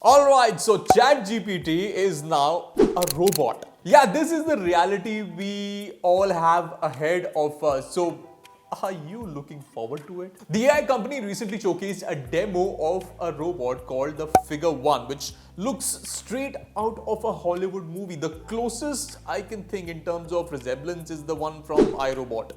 Alright, so ChatGPT is now a robot. Yeah, this is the reality we all have ahead of us. So, are you looking forward to it? The AI company recently showcased a demo of a robot called the Figure which looks straight out of a Hollywood movie. The closest I can think in terms of resemblance is the one from iRobot.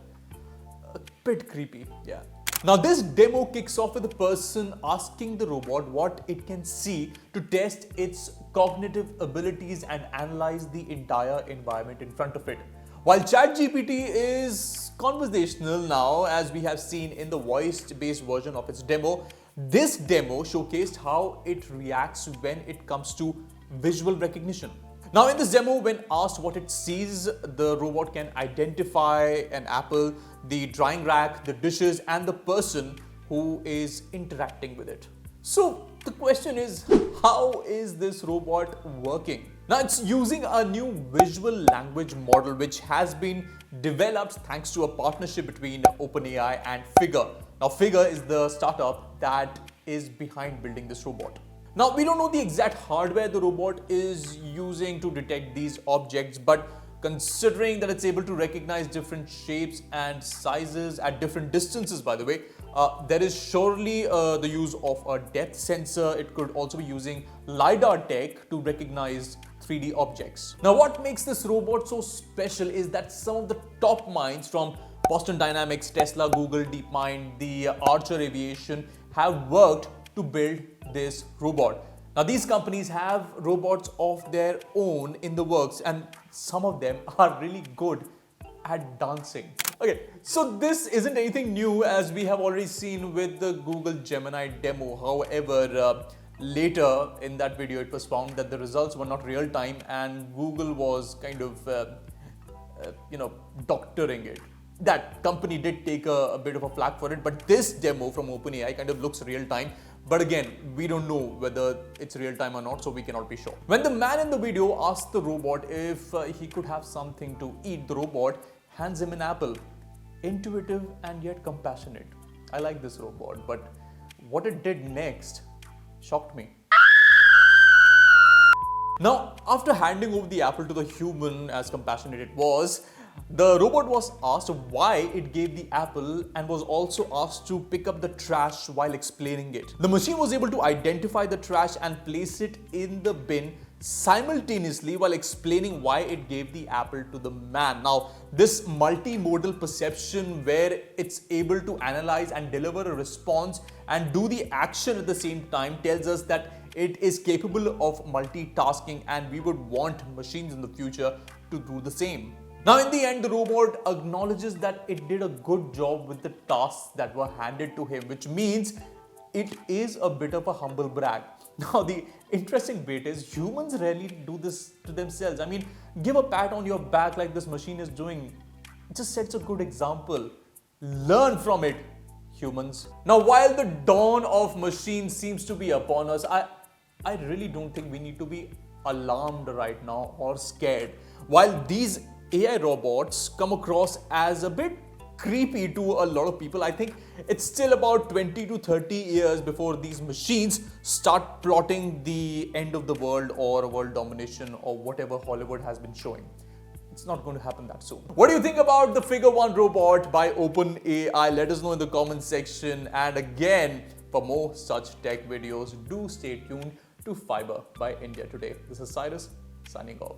A bit creepy, yeah. Now this demo kicks off with a person asking the robot what it can see to test its cognitive abilities and analyze the entire environment in front of it. While ChatGPT is conversational now, as we have seen in the voice-based version of its demo, this demo showcased how it reacts when it comes to visual recognition. Now in this demo, when asked what it sees, the robot can identify an apple, the drying rack, the dishes, and the person who is interacting with it. So the question is, how is this robot working? Now it's using a new visual language model which has been developed thanks to a partnership between OpenAI and Fiiber. Now Fiiber is the startup that is behind building this robot. Now, we don't know the exact hardware the robot is using to detect these objects, but considering that it's able to recognize different shapes and sizes at different distances, by the way, there is surely the use of a depth sensor. It could also be using LiDAR tech to recognize 3D objects. Now, what makes this robot so special is that some of the top minds from Boston Dynamics, Tesla, Google, DeepMind, the Archer Aviation have worked to build this robot. Now these companies have robots of their own in the works, and some of them are really good at dancing. Okay, so this isn't anything new, as we have already seen with the Google Gemini demo. However, later in that video it was found that the results were not real time and Google was kind of doctoring it. That company did take a bit of a flack for it, but this demo from OpenAI kind of looks real time. But again, we don't know whether it's real time or not, so we cannot be sure. When the man in the video asked the robot if he could have something to eat, the robot hands him an apple. Intuitive and yet compassionate. I like this robot, but what it did next shocked me. Now, after handing over the apple to the human, as compassionate it was, the robot was asked why it gave the apple and was also asked to pick up the trash while explaining it. The machine was able to identify the trash and place it in the bin simultaneously while explaining why it gave the apple to the man. Now, this multimodal perception, where it's able to analyze and deliver a response and do the action at the same time, tells us that it is capable of multitasking, and we would want machines in the future to do the same. Now in the end, the robot acknowledges that it did a good job with the tasks that were handed to him, which means it is a bit of a humble brag. Now the interesting bit is, humans rarely do this to themselves. I mean, give a pat on your back like this machine is doing. It just sets a good example. Learn from it, humans. Now while the dawn of machines seems to be upon us, I really don't think we need to be alarmed right now or scared. While these AI robots come across as a bit creepy to a lot of people, I think it's still about 20 to 30 years before these machines start plotting the end of the world or world domination or whatever Hollywood has been showing. It's not going to happen that soon. What do you think about the Figure robot by OpenAI? Let us know in the comment section. And again, for more such tech videos, do stay tuned to Fiiber by India Today. This is Cyrus signing off.